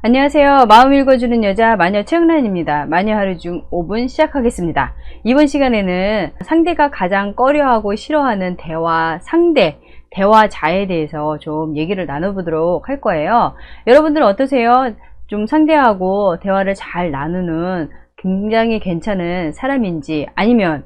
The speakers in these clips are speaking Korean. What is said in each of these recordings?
안녕하세요. 마음 읽어주는 여자 마녀 최은란입니다. 마녀 하루 중 5분 시작하겠습니다. 이번 시간에는 상대가 가장 꺼려하고 싫어하는 상대, 대화자에 대해서 좀 얘기를 나눠보도록 할 거예요. 여러분들은 어떠세요? 좀 상대하고 대화를 잘 나누는 굉장히 괜찮은 사람인지, 아니면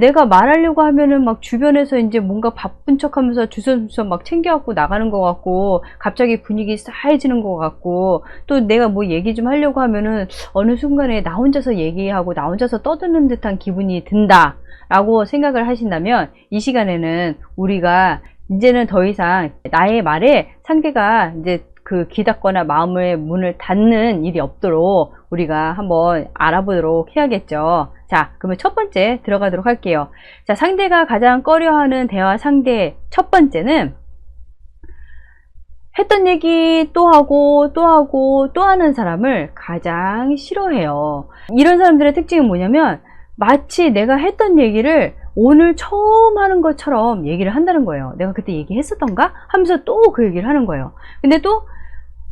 내가 말하려고 하면은 막 주변에서 이제 뭔가 바쁜 척 하면서 주섬주섬 막 챙겨갖고 나가는 것 같고, 갑자기 분위기 싸해지는 것 같고, 또 내가 뭐 얘기 좀 하려고 하면은 어느 순간에 나 혼자서 얘기하고 나 혼자서 떠드는 듯한 기분이 든다 라고 생각을 하신다면, 이 시간에는 우리가 이제는 더 이상 나의 말에 상대가 이제 귀 닫거나 마음의 문을 닫는 일이 없도록 우리가 한번 알아보도록 해야겠죠. 자, 그러면 첫 번째 들어가도록 할게요. 자, 상대가 가장 꺼려하는 대화 상대 첫 번째는, 했던 얘기 또 하고 또 하고 또 하는 사람을 가장 싫어해요. 이런 사람들의 특징은 뭐냐면, 마치 내가 했던 얘기를 오늘 처음 하는 것처럼 얘기를 한다는 거예요. 내가 그때 얘기했었던가? 하면서 또 그 얘기를 하는 거예요. 근데 또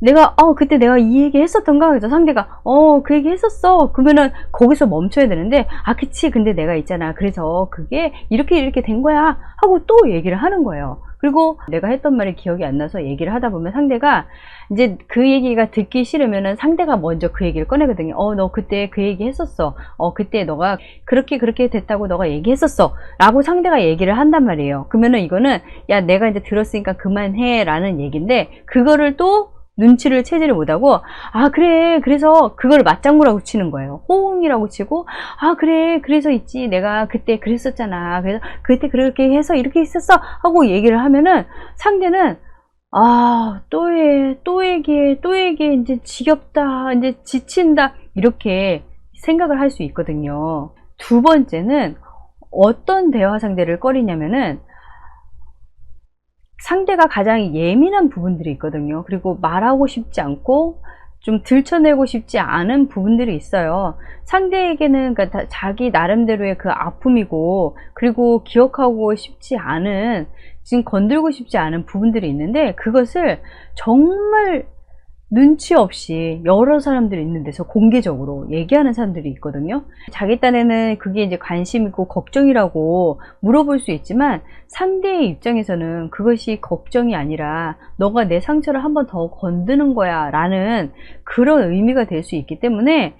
내가 그때 내가 이 얘기 했었던가? 그래서 상대가 그 얘기 했었어. 그러면은 거기서 멈춰야 되는데, 그치, 근데 내가 있잖아, 그래서 그게 이렇게 된 거야 하고 또 얘기를 하는 거예요. 그리고 내가 했던 말이 기억이 안 나서 얘기를 하다 보면 상대가 이제 그 얘기가 듣기 싫으면은 상대가 먼저 그 얘기를 꺼내거든요. 너 그때 그 얘기 했었어. 그때 너가 그렇게 됐다고 너가 얘기했었어 라고 상대가 얘기를 한단 말이에요. 그러면은 이거는, 야, 내가 이제 들었으니까 그만해 라는 얘기인데, 그거를 또 눈치를 채지를 못하고, 그래, 그래서 그걸 맞장구라고 치는 거예요. 호응이라고 치고, 그래, 그래서 있지, 내가 그때 그랬었잖아, 그래서 그때 그렇게 해서 이렇게 했었어 하고 얘기를 하면은, 상대는 또 얘기해, 이제 지겹다, 이제 지친다, 이렇게 생각을 할 수 있거든요. 두 번째는 어떤 대화 상대를 꺼리냐면은, 상대가 가장 예민한 부분들이 있거든요. 그리고 말하고 싶지 않고 좀 들춰내고 싶지 않은 부분들이 있어요. 상대에게는 그러니까 자기 나름대로의 그 아픔이고, 그리고 기억하고 싶지 않은, 지금 건들고 싶지 않은 부분들이 있는데, 그것을 정말 눈치 없이 여러 사람들이 있는 데서 공개적으로 얘기하는 사람들이 있거든요. 자기 딴에는 그게 이제 관심 있고 걱정이라고 물어볼 수 있지만, 상대의 입장에서는 그것이 걱정이 아니라 너가 내 상처를 한 번 더 건드는 거야 라는 그런 의미가 될 수 있기 때문에,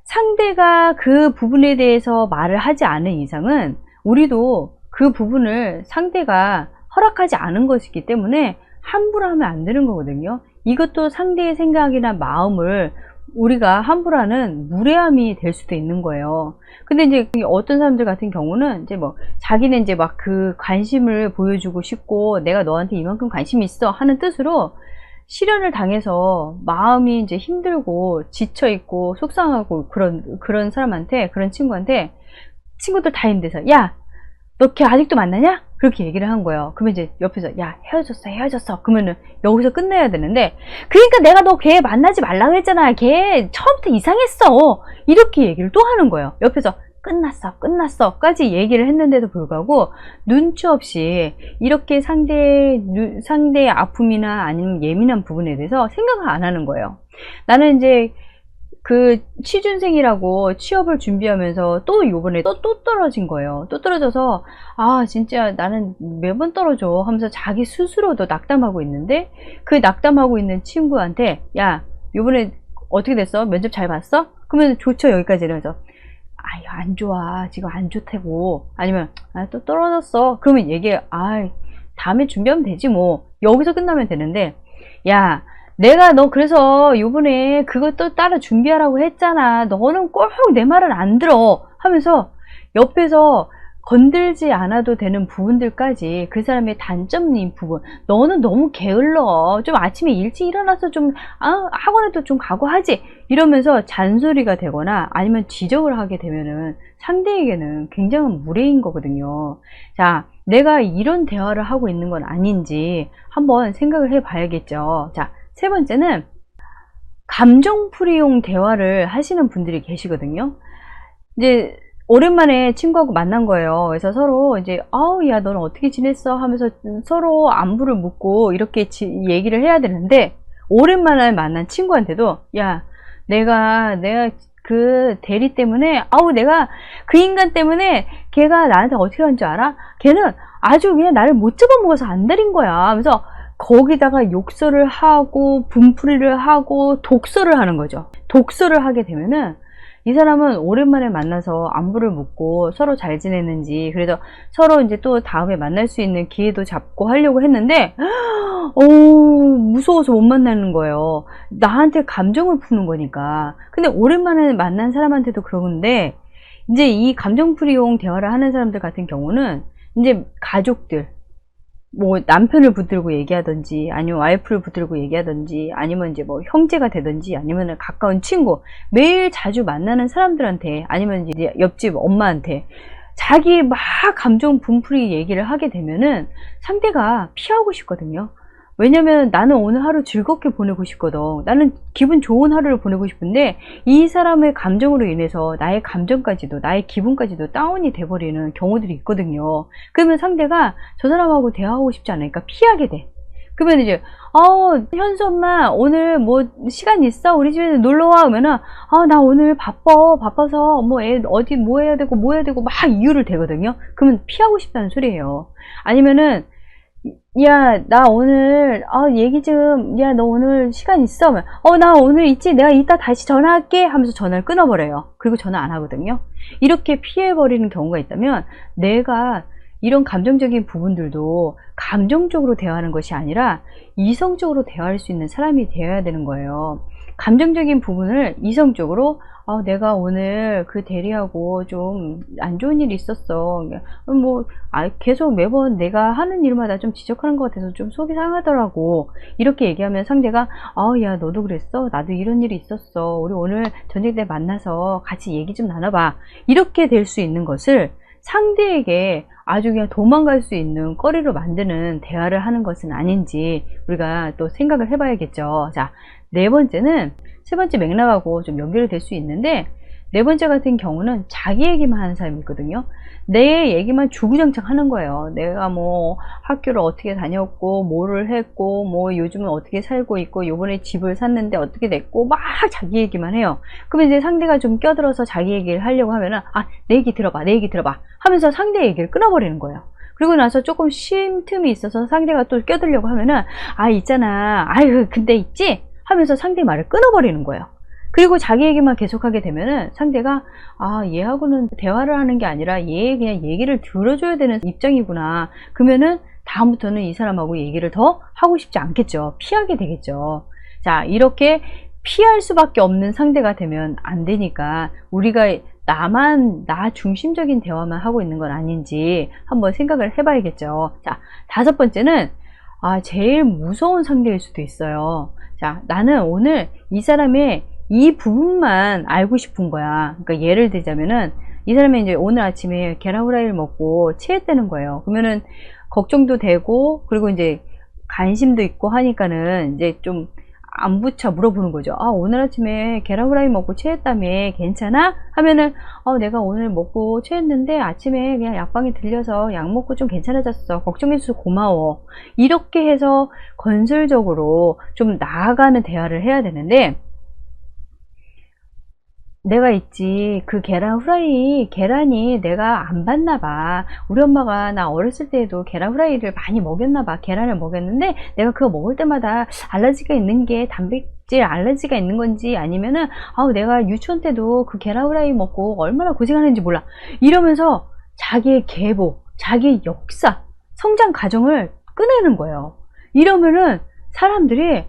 상대가 그 부분에 대해서 말을 하지 않은 이상은 우리도 그 부분을 상대가 허락하지 않은 것이기 때문에 함부로 하면 안 되는 거거든요. 이것도 상대의 생각이나 마음을 우리가 함부로 하는 무례함이 될 수도 있는 거예요. 근데 이제 어떤 사람들 같은 경우는 이제 자기는 이제 막 그 관심을 보여주고 싶고, 내가 너한테 이만큼 관심이 있어 하는 뜻으로 실현을 당해서 마음이 이제 힘들고 지쳐 있고 속상하고 그런 사람한테, 그런 친구한테, 친구들 다 있는 데서, 야, 너 걔 아직도 만나냐? 그렇게 얘기를 한 거예요. 그러면 이제 옆에서, 야, 헤어졌어. 그러면은 여기서 끝내야 되는데, 그러니까 내가 너 걔 만나지 말라 그랬잖아. 걔 처음부터 이상했어. 이렇게 얘기를 또 하는 거예요. 옆에서 끝났어 까지 얘기를 했는데도 불구하고 눈치 없이 이렇게 상대의 아픔이나 아니면 예민한 부분에 대해서 생각을 안 하는 거예요. 나는 이제 취준생이라고 취업을 준비하면서 또 요번에 또 떨어진 거예요. 또 떨어져서, 진짜 나는 매번 떨어져 하면서 자기 스스로도 낙담하고 있는데, 그 낙담하고 있는 친구한테, 야, 요번에 어떻게 됐어? 면접 잘 봤어? 그러면 좋죠, 여기까지. 이러면서, 안 좋아, 지금 안 좋다고. 아니면 또 떨어졌어. 그러면 다음에 준비하면 되지 뭐. 여기서 끝나면 되는데, 야, 내가 너 그래서 요번에 그것도 따로 준비하라고 했잖아, 너는 꼭 내 말을 안 들어 하면서 옆에서 건들지 않아도 되는 부분들까지, 그 사람의 단점인 부분, 너는 너무 게을러, 좀 아침에 일찍 일어나서 좀 학원에도 좀 가고 하지, 이러면서 잔소리가 되거나 아니면 지적을 하게 되면은 상대에게는 굉장한 무례인 거거든요. 자, 내가 이런 대화를 하고 있는 건 아닌지 한번 생각을 해 봐야겠죠. 자, 세 번째는 감정풀이용 대화를 하시는 분들이 계시거든요. 이제 오랜만에 친구하고 만난 거예요. 그래서 서로 이제 야, 너는 어떻게 지냈어 하면서 서로 안부를 묻고 이렇게 얘기를 해야 되는데, 오랜만에 만난 친구한테도, 야, 내가 그 대리 때문에, 내가 그 인간 때문에 걔가 나한테 어떻게 한 줄 알아? 걔는 아주 그냥 나를 못 잡아먹어서 안 데린 거야 하면서 거기다가 욕설을 하고 분풀이를 하고 독설을 하는 거죠. 독설을 하게 되면은 이 사람은 오랜만에 만나서 안부를 묻고 서로 잘 지냈는지, 그래서 서로 이제 또 다음에 만날 수 있는 기회도 잡고 하려고 했는데, 무서워서 못 만나는 거예요. 나한테 감정을 푸는 거니까. 근데 오랜만에 만난 사람한테도 그러는데, 이제 이 감정풀이용 대화를 하는 사람들 같은 경우는 이제 가족들, 뭐 남편을 붙들고 얘기하든지 아니면 와이프를 붙들고 얘기하든지 아니면 이제 뭐 형제가 되든지 아니면 가까운 친구, 매일 자주 만나는 사람들한테 아니면 이제 옆집 엄마한테 자기 막 감정 분풀이 얘기를 하게 되면은 상대가 피하고 싶거든요. 왜냐면 나는 오늘 하루 즐겁게 보내고 싶거든. 나는 기분 좋은 하루를 보내고 싶은데 이 사람의 감정으로 인해서 나의 감정까지도 나의 기분까지도 다운이 돼버리는 경우들이 있거든요. 그러면 상대가 저 사람하고 대화하고 싶지 않으니까 피하게 돼. 그러면 이제 현수 엄마 오늘 뭐 시간 있어? 우리 집에 놀러와. 그러면은 나 오늘 바빠서 뭐 애 어디 뭐 해야 되고 막 이유를 대거든요. 그러면 피하고 싶다는 소리예요. 아니면은 야, 나 오늘, 야, 너 오늘 시간 있어? 나 오늘 있지? 내가 이따 다시 전화할게? 하면서 전화를 끊어버려요. 그리고 전화 안 하거든요. 이렇게 피해버리는 경우가 있다면, 내가 이런 감정적인 부분들도 감정적으로 대화하는 것이 아니라 이성적으로 대화할 수 있는 사람이 되어야 되는 거예요. 감정적인 부분을 이성적으로 내가 오늘 그 대리하고 좀 안 좋은 일이 있었어. 뭐 계속 매번 내가 하는 일마다 좀 지적하는 것 같아서 좀 속이 상하더라고. 이렇게 얘기하면 상대가 야, 너도 그랬어? 나도 이런 일이 있었어. 우리 오늘 저녁 때 만나서 같이 얘기 좀 나눠봐. 이렇게 될 수 있는 것을 상대에게 아주 그냥 도망갈 수 있는 거리로 만드는 대화를 하는 것은 아닌지 우리가 또 생각을 해봐야겠죠. 자, 네 번째는 세 번째 맥락하고 좀 연결이 될 수 있는데, 네 번째 같은 경우는 자기 얘기만 하는 사람이 있거든요. 내 얘기만 주구장창 하는 거예요. 내가 뭐 학교를 어떻게 다녔고 뭐를 했고 뭐 요즘은 어떻게 살고 있고 요번에 집을 샀는데 어떻게 됐고 막 자기 얘기만 해요. 그러면 이제 상대가 좀 껴들어서 자기 얘기를 하려고 하면은 내 얘기 들어봐 하면서 상대 얘기를 끊어버리는 거예요. 그리고 나서 조금 쉼 틈이 있어서 상대가 또 껴들려고 하면은 있잖아, 아유 근데 있지? 하면서 상대 말을 끊어버리는 거예요. 그리고 자기 얘기만 계속하게 되면은 상대가 얘하고는 대화를 하는 게 아니라 얘 그냥 얘기를 들어줘야 되는 입장이구나. 그러면은 다음부터는 이 사람하고 얘기를 더 하고 싶지 않겠죠. 피하게 되겠죠. 자, 이렇게 피할 수밖에 없는 상대가 되면 안 되니까 우리가 나 중심적인 대화만 하고 있는 건 아닌지 한번 생각을 해봐야겠죠. 자, 다섯 번째는 제일 무서운 상대일 수도 있어요. 자, 나는 오늘 이 사람의 이 부분만 알고 싶은 거야. 그러니까 예를 들자면은 이 사람이 이제 오늘 아침에 계란 후라이를 먹고 체했다는 거예요. 그러면은 걱정도 되고 그리고 이제 관심도 있고 하니까는 이제 좀 안부차 물어보는 거죠. 오늘 아침에 계란 후라이 먹고 체했다며 괜찮아? 하면은 내가 오늘 먹고 체했는데 아침에 그냥 약방에 들려서 약 먹고 좀 괜찮아졌어. 걱정해줘서 고마워. 이렇게 해서 건설적으로 좀 나아가는 대화를 해야 되는데, 내가 있지, 그 계란 후라이 계란이 내가 안 봤나 봐. 우리 엄마가 나 어렸을 때에도 계란 후라이를 많이 먹였나 봐. 계란을 먹였는데 내가 그거 먹을 때마다 알러지가 있는 게 단백질 알러지가 있는 건지 아니면은 내가 유치원 때도 그 계란 후라이 먹고 얼마나 고생하는지 몰라. 이러면서 자기의 계보, 자기의 역사, 성장 과정을 꺼내는 거예요. 이러면은 사람들이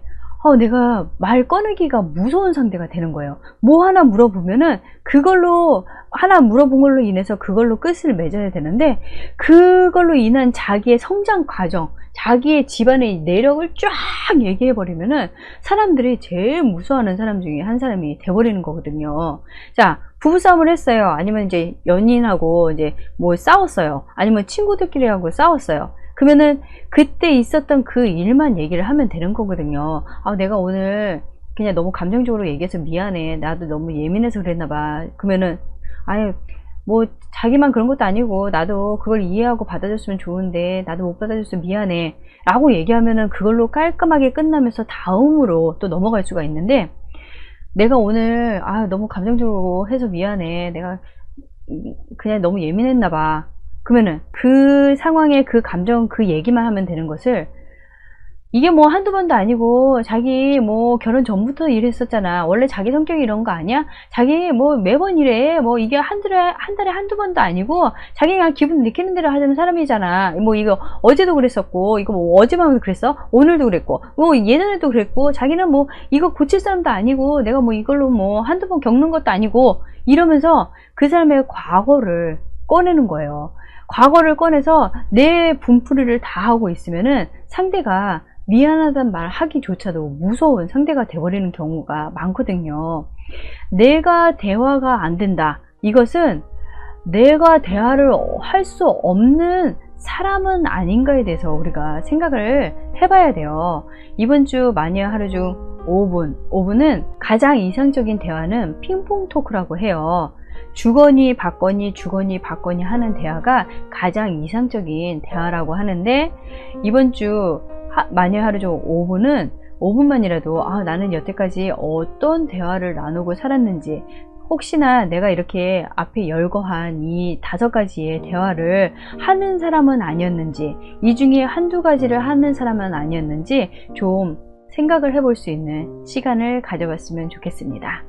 내가 말 꺼내기가 무서운 상대가 되는 거예요. 뭐 하나 물어보면은 그걸로 하나 물어본 걸로 인해서 그걸로 끝을 맺어야 되는데, 그걸로 인한 자기의 성장 과정, 자기의 집안의 내력을 쫙 얘기해 버리면은 사람들이 제일 무서워하는 사람 중에 한 사람이 돼버리는 거거든요. 자, 부부싸움을 했어요. 아니면 이제 연인하고 이제 뭐 싸웠어요. 아니면 친구들끼리 하고 싸웠어요. 그러면은 그때 있었던 그 일만 얘기를 하면 되는 거거든요. 내가 오늘 그냥 너무 감정적으로 얘기해서 미안해. 나도 너무 예민해서 그랬나 봐. 그러면은 뭐 자기만 그런 것도 아니고 나도 그걸 이해하고 받아줬으면 좋은데 나도 못 받아줘서 미안해 라고 얘기하면은 그걸로 깔끔하게 끝나면서 다음으로 또 넘어갈 수가 있는데, 내가 오늘 너무 감정적으로 해서 미안해, 내가 그냥 너무 예민했나 봐, 그러면은 그 상황에 그 감정 그 얘기만 하면 되는 것을, 이게 뭐 한두 번도 아니고 자기 뭐 결혼 전부터 이랬었잖아, 원래 자기 성격이 이런 거 아니야, 자기 뭐 매번 이래, 뭐 이게 한 달에 한두 번도 아니고 자기가 기분 느끼는 대로 하자는 사람이잖아, 뭐 이거 어제도 그랬었고, 이거 뭐 어젯밤에도 그랬어, 오늘도 그랬고, 뭐 예전에도 그랬고, 자기는 뭐 이거 고칠 사람도 아니고 내가 뭐 이걸로 뭐 한두 번 겪는 것도 아니고, 이러면서 그 사람의 과거를 꺼내는 거예요. 과거를 꺼내서 내 분풀이를 다 하고 있으면은 상대가 미안하다는 말 하기조차도 무서운 상대가 돼버리는 경우가 많거든요. 내가 대화가 안 된다, 이것은 내가 대화를 할 수 없는 사람은 아닌가에 대해서 우리가 생각을 해봐야 돼요. 이번 주 마니아 하루 중 5분은 가장 이상적인 대화는 핑퐁 토크라고 해요. 주거니 받거니 하는 대화가 가장 이상적인 대화라고 하는데, 이번 주 마니아 하루 중 5분만이라도 나는 여태까지 어떤 대화를 나누고 살았는지, 혹시나 내가 이렇게 앞에 열거한 이 5가지의 대화를 하는 사람은 아니었는지, 이 중에 한두 가지를 하는 사람은 아니었는지 좀 생각을 해볼 수 있는 시간을 가져봤으면 좋겠습니다.